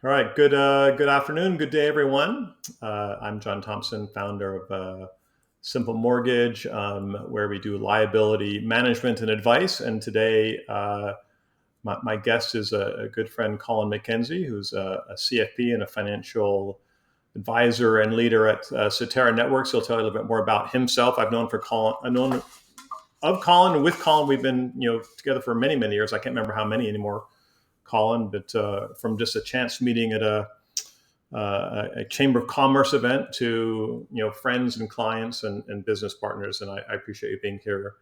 All right. Good afternoon. Good day, everyone. I'm John Thompson, founder of Simple Mortgage, where we do liability management and advice. And today, my guest is a good friend, Colin Mackenzie, who's a CFP and a financial advisor and leader at Cetera Networks. He'll tell you a little bit more about himself. I've known of Colin and with Colin. We've been together for many, many years. I can't remember how many anymore, Colin, but from just a chance meeting at a Chamber of Commerce event to friends and clients and business partners, and I appreciate you being here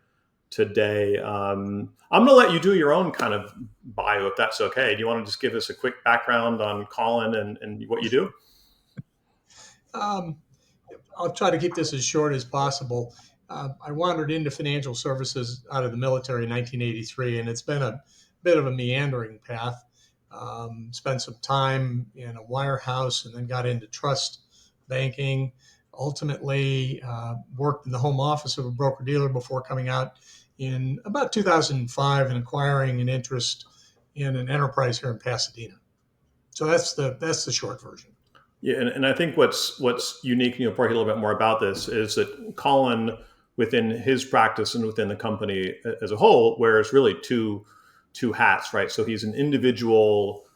today. I'm going to let you do your own kind of bio, if that's okay. Do you want to just give us a quick background on Colin and what you do? Um, I'll try to keep this as short as possible. I wandered into financial services out of the military in 1983, and it's been a bit of a meandering path. Spent some time in a wirehouse and then got into trust banking. Ultimately, worked in the home office of a broker dealer before coming out in about 2005 and acquiring an interest in an enterprise here in Pasadena. So that's the short version. Yeah, and I think what's unique, probably a little bit more about this, is that Colin, within his practice and within the company as a whole, wears really two hats, right? So he's an individual,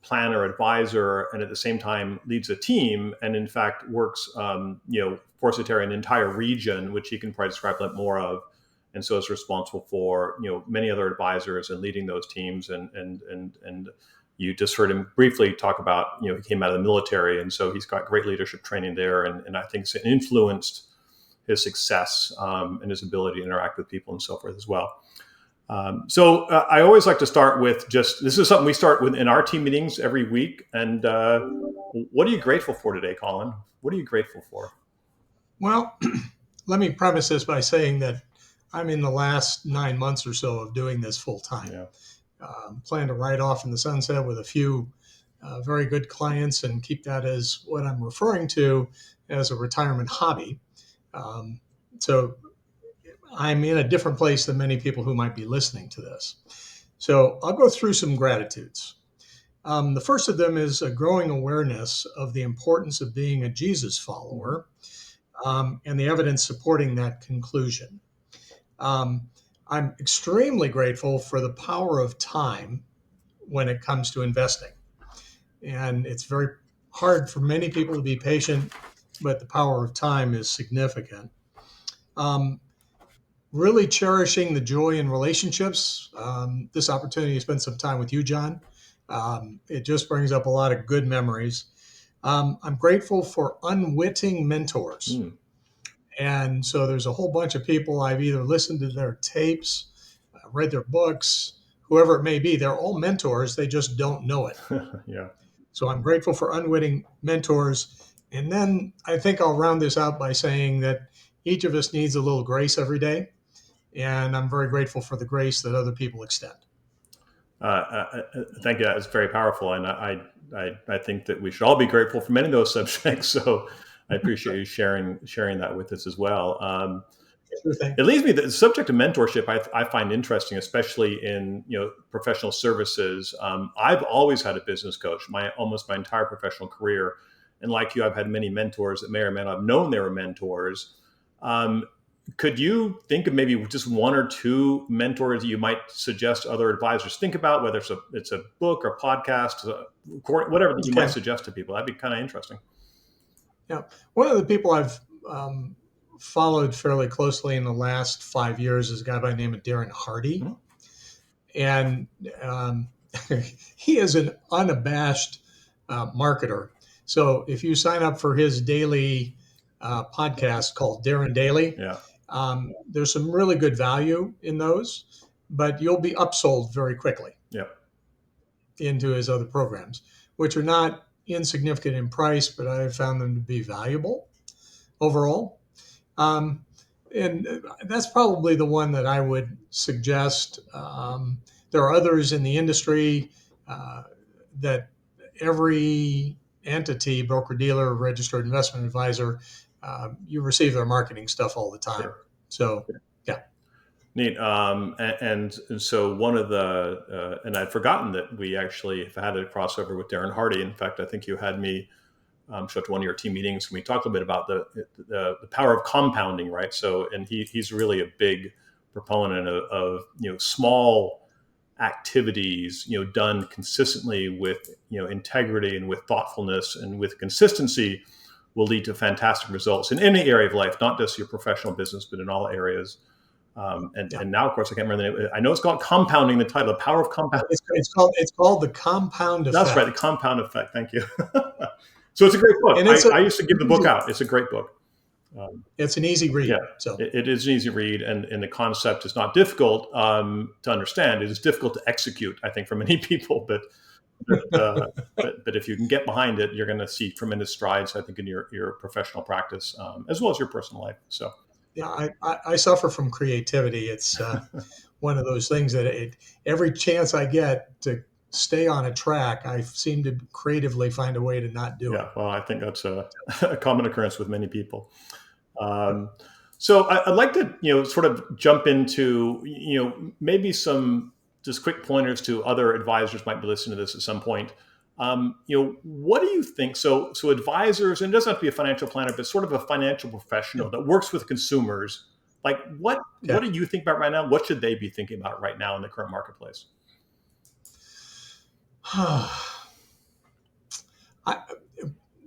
planner, advisor, and at the same time leads a team, and in fact works, for Cetera, an entire region, which he can probably describe a bit more of, and so is responsible for many other advisors and leading those teams, and you just heard him briefly talk about, he came out of the military, and so he's got great leadership training there, and I think it's influenced his success and his ability to interact with people and so forth as well. So I always like to start with this is something we start with in our team meetings every week. And what are you grateful for today, Colin? What are you grateful for? Well, let me premise this by saying that I'm in the last 9 months or so of doing this full time. Yeah. Plan to ride off in the sunset with a few very good clients and keep that as what I'm referring to as a retirement hobby. So I'm in a different place than many people who might be listening to this. So I'll go through some gratitudes. The first of them is a growing awareness of the importance of being a Jesus follower and the evidence supporting that conclusion. I'm extremely grateful for the power of time when it comes to investing. And it's very hard for many people to be patient, but the power of time is significant. Um, Really cherishing the joy in relationships. This opportunity to spend some time with you, John, it just brings up a lot of good memories. I'm grateful for unwitting mentors. Mm. And so there's a whole bunch of people I've either listened to their tapes, read their books, whoever it may be. They're all mentors. They just don't know it. Yeah. So I'm grateful for unwitting mentors. And then I think I'll round this out by saying that each of us needs a little grace every day. And I'm very grateful for the grace that other people extend. Thank you. It's very powerful, and I think that we should all be grateful for many of those subjects. So I appreciate you sharing that with us as well. Sure thing. It leads me to the subject of mentorship. I find interesting, especially in professional services. I've always had a business coach, almost my entire professional career, and like you, I've had many mentors that may or may not have known they were mentors. Could you think of maybe just one or two mentors that you might suggest other advisors think about, whether it's a book or podcast, whatever that you might Okay. suggest to people? That'd be kind of interesting. Yeah. One of the people I've followed fairly closely in the last 5 years is a guy by the name of Darren Hardy. Mm-hmm. And he is an unabashed marketer. So if you sign up for his daily podcast called Darren Daily, Yeah. there's some really good value in those, but you'll be upsold very quickly Yeah. into his other programs, which are not insignificant in price, but I have found them to be valuable overall. And that's probably the one that I would suggest. There are others in the industry that every entity, broker dealer, registered investment advisor, you receive their marketing stuff all the time. Sure. So, yeah. Neat. And so one of the, and I'd forgotten that we actually have had a crossover with Darren Hardy. In fact, I think you had me show up to one of your team meetings and we talked a little bit about the power of compounding, right? So, and he's really a big proponent of small activities, done consistently with, integrity and with thoughtfulness and with consistency will lead to fantastic results in any area of life, not just your professional business, but in all areas. And now, of course, I can't remember the name. I know it's called compounding. The title, the power of compound. It's called the compound effect. That's right, the compound effect. Thank you. So it's a great book. And I used to give the book out. It's a great book. It's an easy read. Yeah, so it is an easy read, and the concept is not difficult to understand. It is difficult to execute, I think, for many people. But if you can get behind it, you're going to see tremendous strides, I think, in your professional practice as well as your personal life. So. Yeah, I suffer from creativity. It's one of those things that every chance I get to stay on a track, I seem to creatively find a way to not do it. Yeah, well, I think that's a common occurrence with many people. So I'd like to, sort of jump into, maybe some just quick pointers to other advisors might be listening to this at some point. What do you think? So advisors, and it doesn't have to be a financial planner, but sort of a financial professional that works with consumers. Like, what do you think about right now? What should they be thinking about right now in the current marketplace?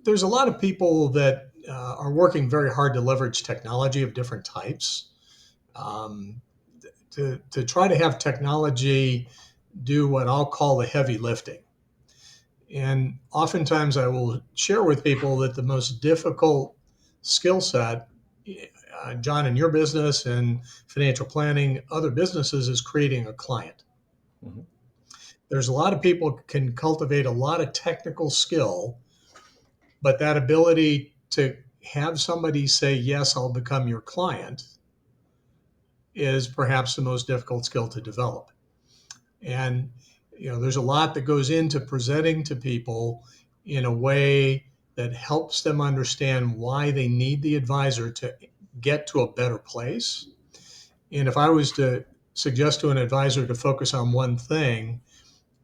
There's a lot of people that are working very hard to leverage technology of different types, to try to have technology do what I'll call the heavy lifting. And oftentimes I will share with people that the most difficult skill set, John, in your business and financial planning, other businesses, is creating a client. Mm-hmm. There's a lot of people can cultivate a lot of technical skill, but that ability to have somebody say, yes, I'll become your client, is perhaps the most difficult skill to develop. And there's a lot that goes into presenting to people in a way that helps them understand why they need the advisor to get to a better place. And if I was to suggest to an advisor to focus on one thing,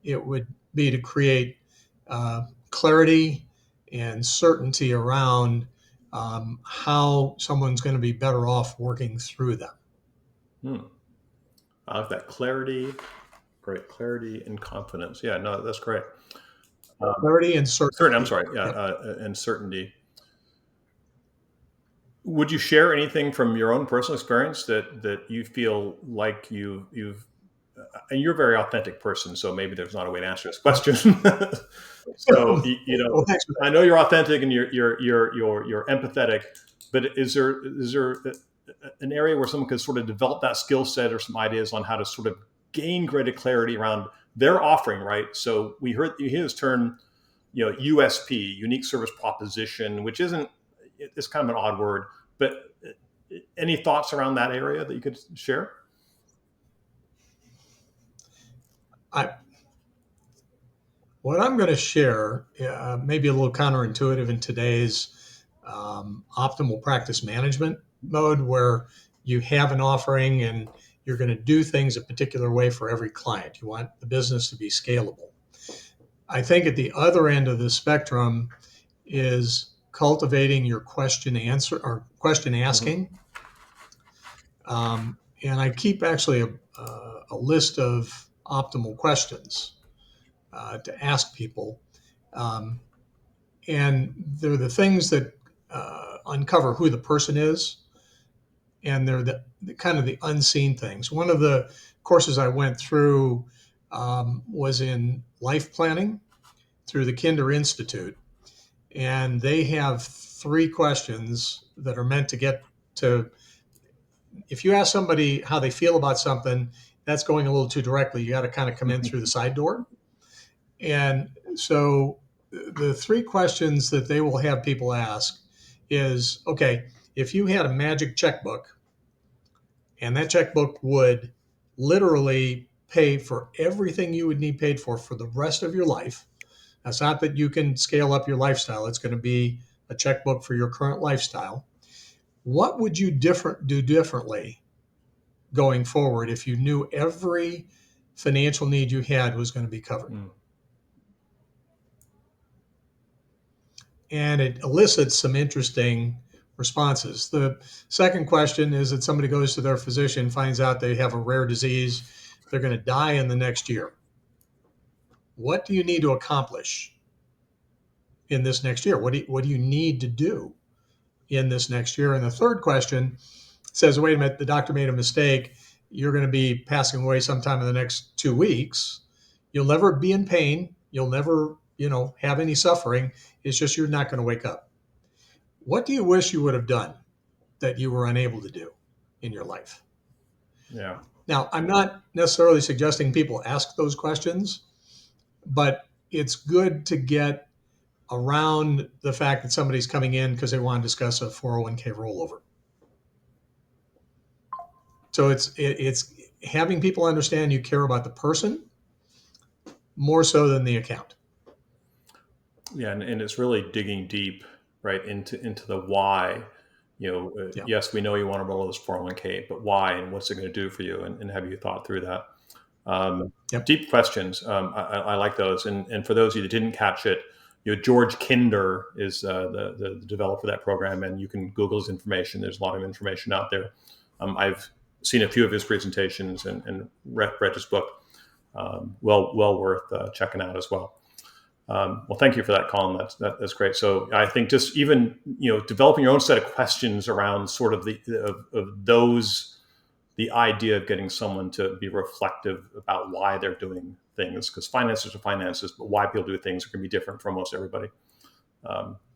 it would be to create clarity and certainty around how someone's going to be better off working through them. I like that. Clarity. Great. Clarity and confidence. Yeah, no, that's great. Clarity and certainty. I'm sorry. Yeah, and certainty. Would you share anything from your own personal experience that you feel like you've and you're a very authentic person, so maybe there's not a way to answer this question. So I know you're authentic and you're empathetic, but is there an area where someone could sort of develop that skill set or some ideas on how to sort of gain greater clarity around their offering, right? So you hear this term, USP, unique service proposition, which it's kind of an odd word, but any thoughts around that area that you could share? What I'm going to share may be a little counterintuitive in today's optimal practice management mode, where you have an offering and you're going to do things a particular way for every client. You want the business to be scalable. I think at the other end of the spectrum is cultivating your question answer or question asking. And I keep actually a list of optimal questions to ask people. And they're the things that uncover who the person is, and they're the kind of the unseen things. One of the courses I went through was in life planning through the Kinder Institute. And they have 3 questions that are meant to get to, if you ask somebody how they feel about something, that's going a little too directly. You got to kind of come in through the side door. And so the 3 questions that they will have people ask is, okay, if you had a magic checkbook and that checkbook would literally pay for everything you would need paid for the rest of your life, that's not that you can scale up your lifestyle, it's going to be a checkbook for your current lifestyle, what would you do differently going forward if you knew every financial need you had was going to be covered? And it elicits some interesting responses. The second question is that somebody goes to their physician, finds out they have a rare disease, they're going to die in the next year. What do you need to accomplish in this next year? What do you need to do in this next year? And the third question says, wait a minute, the doctor made a mistake. You're going to be passing away sometime in the next 2 weeks. You'll never be in pain. You'll never, have any suffering. It's just you're not going to wake up. What do you wish you would have done that you were unable to do in your life? Yeah. Now, I'm not necessarily suggesting people ask those questions, but it's good to get around the fact that somebody's coming in because they want to discuss a 401k rollover. So it's having people understand you care about the person more so than the account. Yeah, and it's really digging deep, right, into the why. Yes, we know you want to roll this 401k, but why, and what's it going to do for you, and have you thought through that? Yep. Deep questions. I like those. And for those of you that didn't catch it, George Kinder is the developer of that program, and you can Google his information. There's a lot of information out there. I've seen a few of his presentations and read his book. Well worth checking out as well. Well, thank you for that, Colin. That's great. So I think just even developing your own set of questions around sort of the idea of getting someone to be reflective about why they're doing things, because finances are finances, but why people do things are going to be different for almost everybody.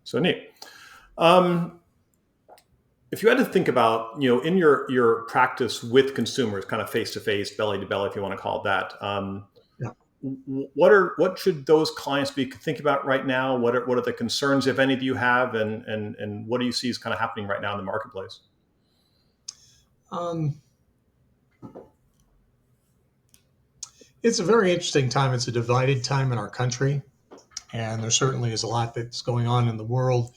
So neat. If you had to think about, in your practice with consumers, kind of face to face, belly to belly, if you want to call it that, what should those clients be thinking about right now? What are the concerns, if any, that you have, and what do you see is kind of happening right now in the marketplace? It's a very interesting time. It's a divided time in our country, and there certainly is a lot that's going on in the world.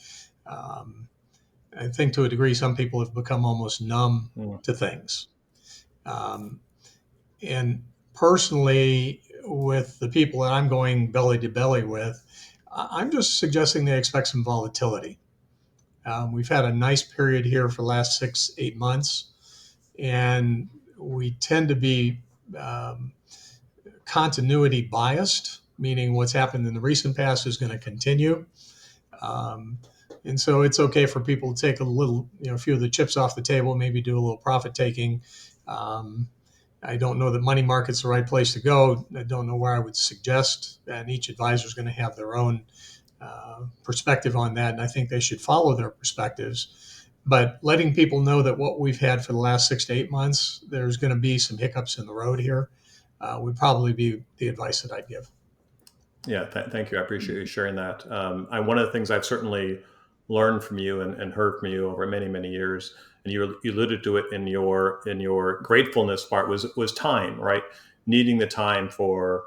I think to a degree, some people have become almost numb to things. And personally, with the people that I'm going belly to belly with, I'm just suggesting they expect some volatility. We've had a nice period here for the last 6-8 months, and we tend to be continuity biased, meaning what's happened in the recent past is going to continue. And so it's okay for people to take a few of the chips off the table, maybe do a little profit taking. I don't know that money market's the right place to go. I don't know where I would suggest, and each advisor is going to have their own perspective on that, and I think they should follow their perspectives. But letting people know that what we've had for the last 6 to 8 months, there's going to be some hiccups in the road here, would probably be the advice that I'd give. Yeah, thank you. I appreciate you sharing that. One of the things I've certainly learned from you and heard from you over many, many years, and you alluded to it in your gratefulness part, was time, right? Needing the time for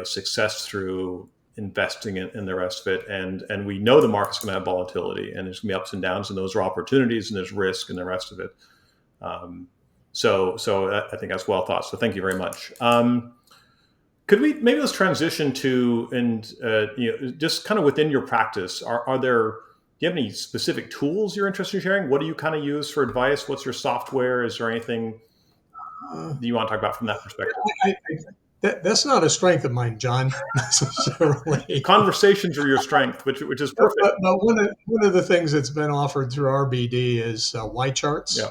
success through investing in the rest of it, and we know the market's going to have volatility, and there's going to be ups and downs, and those are opportunities, and there's risk, and the rest of it. So I think that's well thought. So thank you very much. Could we maybe let's transition to just kind of within your practice, do you have any specific tools you're interested in sharing? What do you kind of use for advice? What's your software? Is there anything that you want to talk about from that perspective? That's not a strength of mine, John, necessarily. Conversations are your strength, which is perfect. But one of the things that's been offered through RBD is Y charts. Yeah.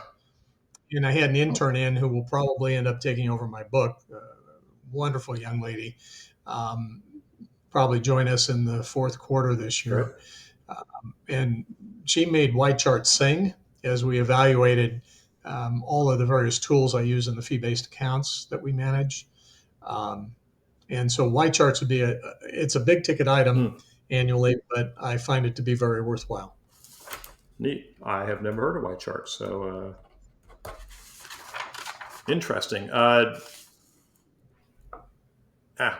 And I had an intern in who will probably end up taking over my book. Wonderful young lady. Probably join us in the fourth quarter this year. Sure. And she made Y charts sing as we evaluated all of the various tools I use in the fee-based accounts that we manage. And so Y charts would be it's a big ticket item annually, but I find it to be very worthwhile. Neat. I have never heard of Y charts, so interesting.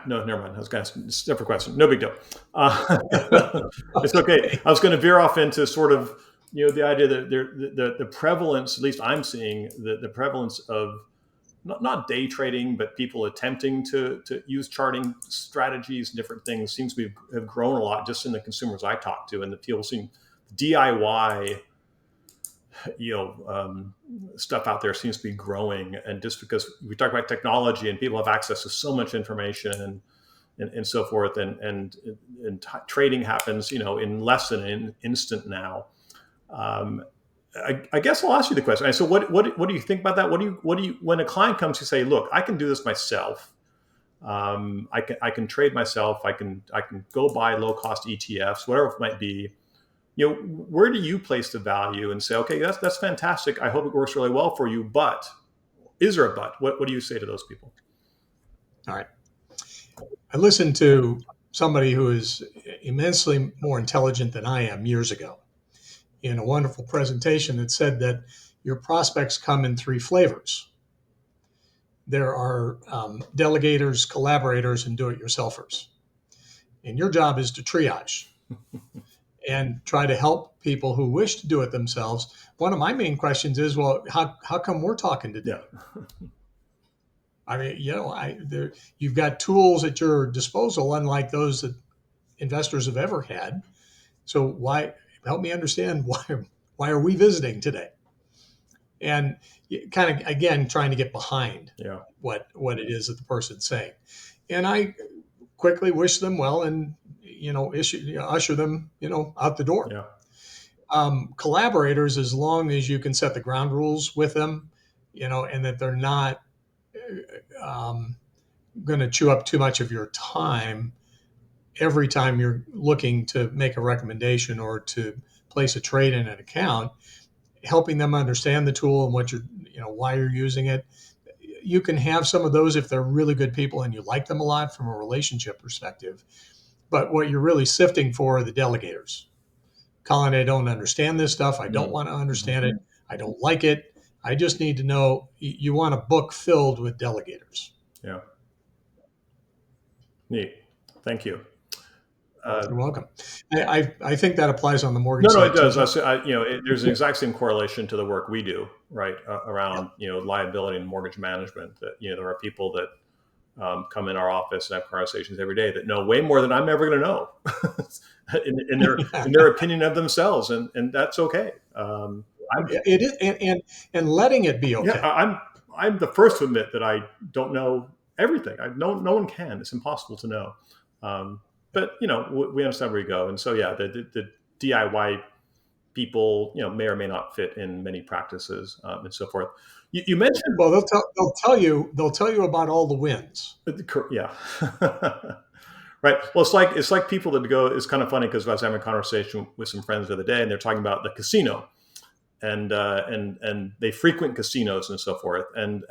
No, never mind. I was going to ask a separate question. No big deal. It's okay. I was going to veer off into sort of, the idea that the prevalence, at least I'm seeing the prevalence of not day trading, but people attempting to use charting strategies and different things seems to have grown a lot just in the consumers I talk to, and the people seem DIY stuff out there seems to be growing. And just because we talk about technology and people have access to so much information and so forth, and trading happens in less than an instant now. I guess I'll ask you the question. So what do you think about that? What do you when a client comes to say, look, I can do this myself. I can trade myself. I can go buy low cost ETFs, whatever it might be. Where do you place the value and say, okay, that's fantastic. I hope it works really well for you. But is there a but? What do you say to those people? All right. I listened to somebody who is immensely more intelligent than I am years ago in a wonderful presentation that said that your prospects come in three flavors. There are delegators, collaborators, and do-it-yourselfers. And your job is to triage and try to help people who wish to do it themselves. One of my main questions is, well, how come we're talking today? Yeah. I mean, you've got tools at your disposal, unlike those that investors have ever had. So why help me understand why are we visiting today? And kind of again trying to get behind what it is that the person's saying. And I quickly wish them well and usher them out the door. Yeah. Collaborators, as long as you can set the ground rules with them, and that they're not going to chew up too much of your time every time you're looking to make a recommendation or to place a trade in an account, helping them understand the tool and what why you're using it. You can have some of those if they're really good people and you like them a lot from a relationship perspective. But what you're really sifting for are the delegators. Colin, I don't understand this stuff. I don't want to understand it. I don't like it. I just need to know. You want a book filled with delegators. Yeah. Neat. Thank you. You're welcome. I think that applies on the mortgage side. No, it does. There's an exact same correlation to the work we do, right, around liability and mortgage management. That there are people that come in our office and have conversations every day that know way more than I'm ever going to know in their opinion of themselves, and that's okay. It is, and letting it be okay. Yeah, I'm the first to admit that I don't know everything. No one can. It's impossible to know. But we understand where you go, and so the DIY people may or may not fit in many practices and so forth. You mentioned they'll tell you about all the wins. Yeah, right. Well, it's like people that go. It's kind of funny because I was having a conversation with some friends the other day, and they're talking about the casino. And they frequent casinos and so forth, and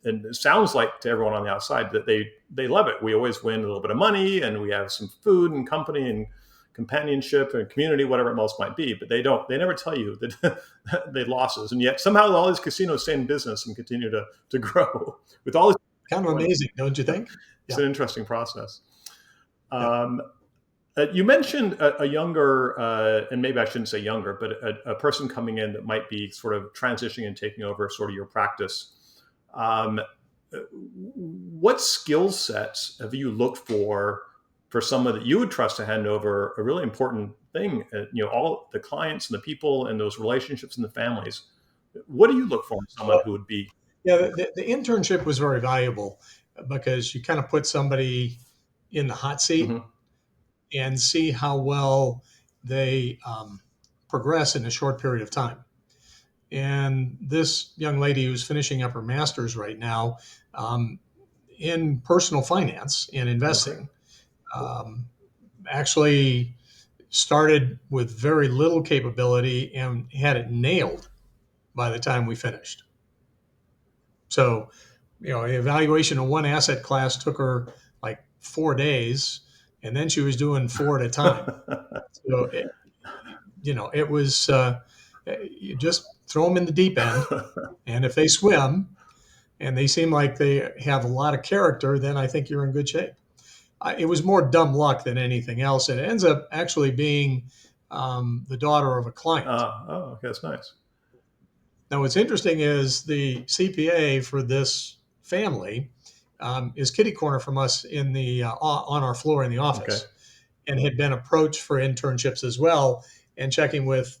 it sounds like to everyone on the outside that they love it. We always win a little bit of money, and we have some food and company and companionship and community, whatever it else might be. But they never tell you that they losses, and yet somehow all these casinos stay in business and continue to grow with all this. Kind of amazing, don't you think? It's an interesting process. You mentioned a younger, and maybe I shouldn't say younger, but a person coming in that might be sort of transitioning and taking over sort of your practice. What skill sets have you looked for someone that you would trust to hand over a really important thing? All the clients and the people and those relationships and the families. What do you look for in someone who would be? Yeah, the internship was very valuable because you kind of put somebody in the hot seat. Mm-hmm. And see how well they progress in a short period of time. And this young lady who's finishing up her master's right now in personal finance and investing actually started with very little capability and had it nailed by the time we finished. So, the evaluation of one asset class took her like 4 days. And then she was doing 4 at a time. So, it was you just throw them in the deep end. And if they swim and they seem like they have a lot of character, then I think you're in good shape. It was more dumb luck than anything else. And it ends up actually being the daughter of a client. Okay, that's nice. Now, what's interesting is the CPA for this family is kitty corner from us in the on our floor in the Okay. office, and had been approached for internships as well. And checking with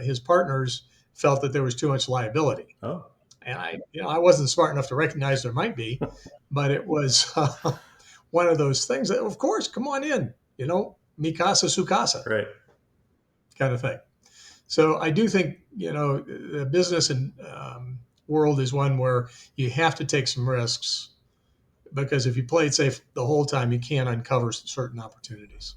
his partners, felt that there was too much liability. Oh, And I wasn't smart enough to recognize there might be, but it was one of those things that, of course, come on in, mi casa su casa great. kind of thing. So I do think, the business and world is one where you have to take some risks, because if you play it safe the whole time, you can't uncover certain opportunities.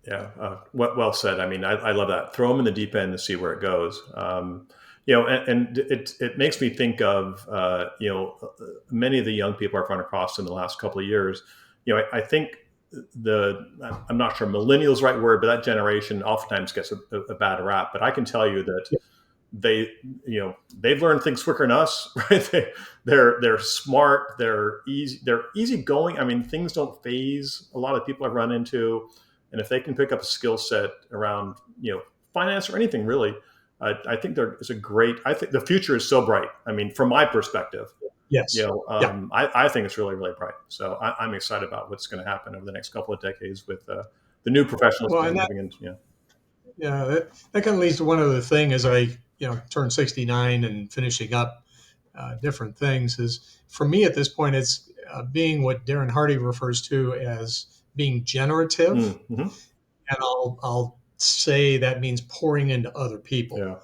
Yeah, well said. I mean, I love that. Throw them in the deep end to see where it goes. And it makes me think of many of the young people I've run across in the last couple of years. I think I'm not sure millennials is the right word, but that generation oftentimes gets a bad rap. But I can tell you that Yeah. they've learned things quicker than us, right? They're smart, they're easygoing. I mean, things don't phase a lot of people I've run into, and if they can pick up a skill set around finance or anything really, I think there is a great. I think the future is so bright. I mean, from my perspective, Yes. Yeah. I think it's really, really bright. So I'm excited about what's going to happen over the next couple of decades with the new professionals Well, and that, moving into. yeah, that kind of leads to one other thing as I, turn 69 and finishing up different things. Is for me at this point, it's being what Darren Hardy refers to as being generative. Mm-hmm. And I'll say that means pouring into other people. Yeah.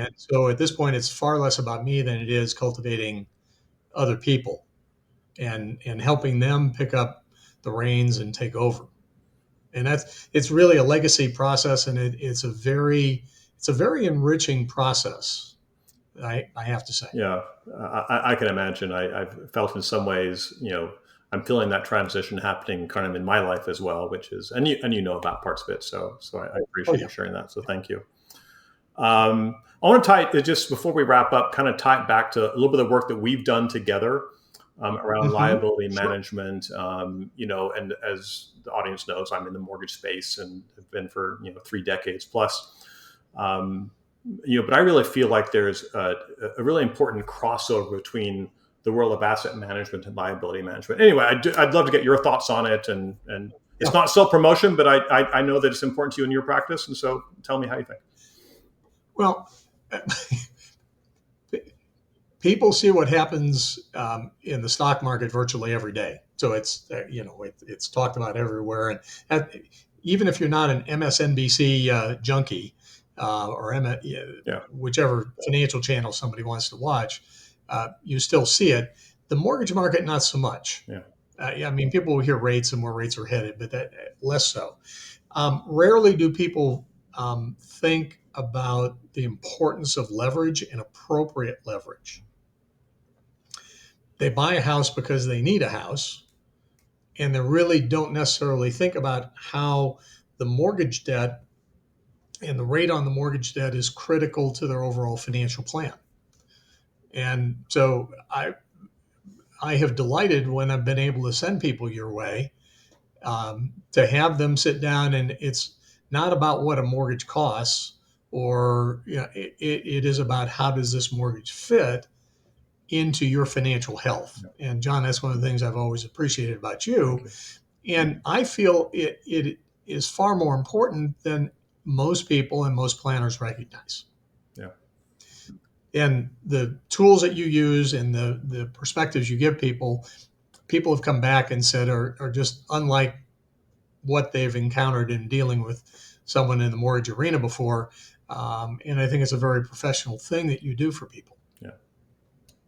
And so at this point, it's far less about me than it is cultivating other people and helping them pick up the reins and take over. And it's really a legacy process, and it's a very enriching process. I have to say. Yeah, I can imagine. I've felt in some ways, I'm feeling that transition happening kind of in my life as well, which is, and you know about parts of it. So I Oh appreciate yeah. you sharing that. So thank you. I want to tie it just before we wrap up, kind of tie it back to a little bit of the work that we've done together around Mm-hmm. liability Sure. management. And as the audience knows, I'm in the mortgage space and have been for 3 decades plus. Um, but I really feel like there's a really important crossover between the world of asset management and liability management. Anyway, I'd love to get your thoughts on it, and it's Yeah. not self promotion, but I know that it's important to you in your practice, and so tell me how you think. Well, people see what happens in the stock market virtually every day. So it's talked about everywhere, and even if you're not an MSNBC junkie or Yeah, whichever financial channel somebody wants to watch, you still see it. The mortgage market, not so much. yeah, I mean, people will hear rates and where rates are headed, but that less so. Rarely do people think about the importance of leverage and appropriate leverage. They buy a house because they need a house, and they really don't necessarily think about how the mortgage debt and the rate on the mortgage debt is critical to their overall financial plan. And so I have delighted when I've been able to send people your way, to have them sit down, and it's not about what a mortgage costs, or it is about how does this mortgage fit into your financial health. yeah. And John, that's one of the things I've always appreciated about Thank you. you. And I feel it is far more important than most people and most planners recognize. Yeah, And the tools that you use and the perspectives you give people have come back and said are just unlike what they've encountered in dealing with someone in the mortgage arena before. And I think it's a very professional thing that you do for people. yeah.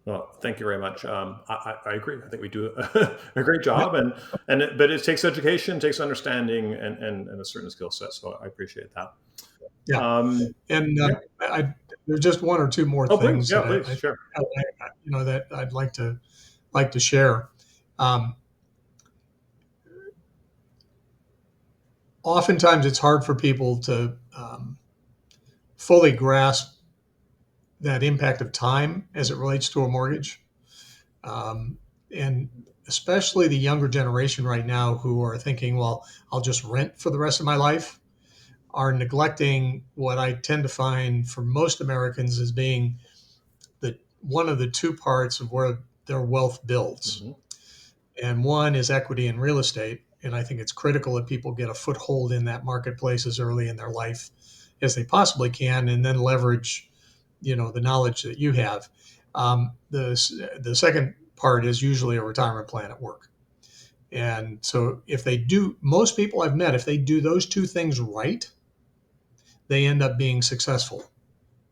Well, thank you very much. I agree. I think we do a great Yeah. job, but it takes education, takes understanding, and a certain skill set. So I appreciate that. Yeah. And Yeah. there's just one or two more Oh, please. things Yeah, that please. Sure. that I'd like to share. Um, Oftentimes, it's hard for people to fully grasp that impact of time as it relates to a mortgage, and especially the younger generation right now who are thinking, "Well, I'll just rent for the rest of my life," are neglecting what I tend to find for most Americans as being the one of the two parts of where their wealth builds. Mm-hmm. And one is equity in real estate. And I think it's critical that people get a foothold in that marketplace as early in their life as they possibly can, and then leverage, the knowledge that you have. The second part is usually a retirement plan at work. And so if they do, most people I've met, if they do those two things right, they end up being successful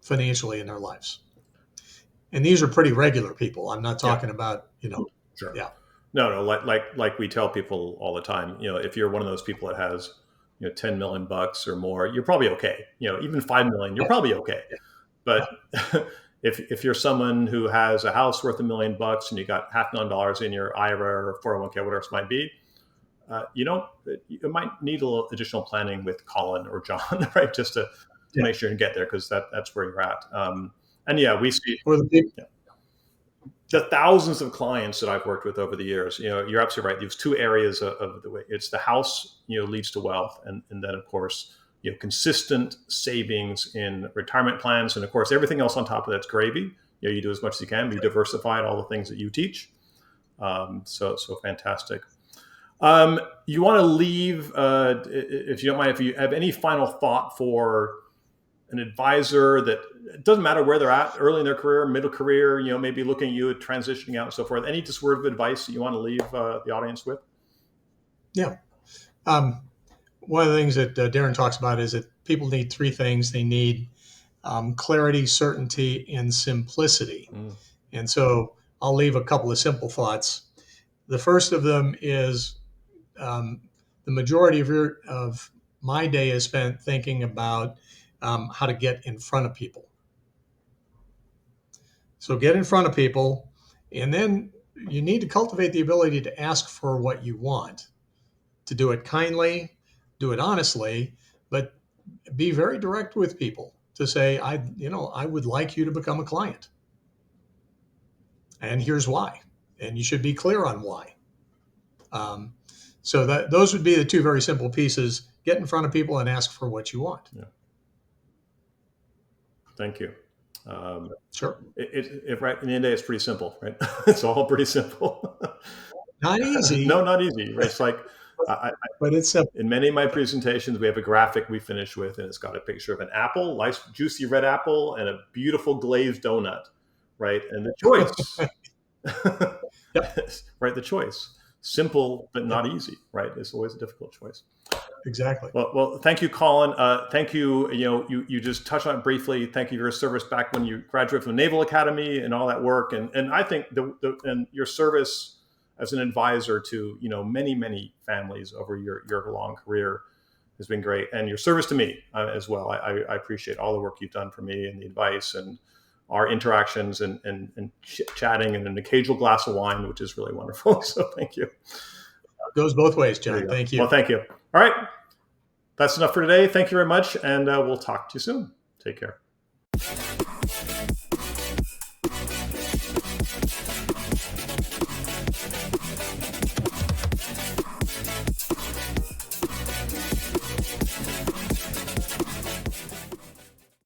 financially in their lives. And these are pretty regular people. I'm not talking about, Sure. yeah. No, like we tell people all the time, if you're one of those people that has, 10 million bucks or more, you're probably okay. Even 5 million, you're probably okay. But if you're someone who has a house worth $1 million and you got $500,000 in your IRA or 401k, whatever it might be, you might need a little additional planning with Colin or John, right? Just to make sure you get there, because that's where you're at. And yeah, we see the thousands of clients that I've worked with over the years. You're absolutely right. There's two areas of the way. It's the house, leads to wealth, and then of course, consistent savings in retirement plans, and of course, everything else on top of that's gravy. You do as much as you can. Be diversified. All the things that you teach. So fantastic. You want to leave, if you don't mind, if you have any final thought for an advisor that it doesn't matter where they're at, early in their career, middle career, maybe looking at you at transitioning out and so forth. Any just word of advice that you want to leave the audience with? Yeah. One of the things that Darren talks about is that people need three things. They need clarity, certainty, and simplicity. Mm. And so I'll leave a couple of simple thoughts. The first of them is the majority of my day is spent thinking about how to get in front of people. So get in front of people, and then you need to cultivate the ability to ask for what you want, to do it kindly, do it honestly, but be very direct with people to say, I would like you to become a client. And here's why. And you should be clear on why. So those would be the two very simple pieces: get in front of people and ask for what you want. Yeah. Thank you. Sure. Right, in the end of the day, it's pretty simple, right? It's all pretty simple. Not easy. No, not easy. Right? It's like, but it's simple. In many of my presentations, we have a graphic we finish with, and it's got a picture of an apple, nice juicy red apple, and a beautiful glazed donut, right? And the choice, right? The choice, simple but not easy, right? It's always a difficult choice. Exactly. Well, thank you, Colin. Thank you. You just touched on it briefly. Thank you for your service back when you graduated from the Naval Academy and all that work. And I think and your service as an advisor to many families over your long career has been great, and your service to me as well. I appreciate all the work you've done for me and the advice and our interactions and chatting and an occasional glass of wine, which is really wonderful. So thank you. It goes both ways, John. Thank you. Well, thank you. All right. That's enough for today. Thank you very much. And we'll talk to you soon. Take care.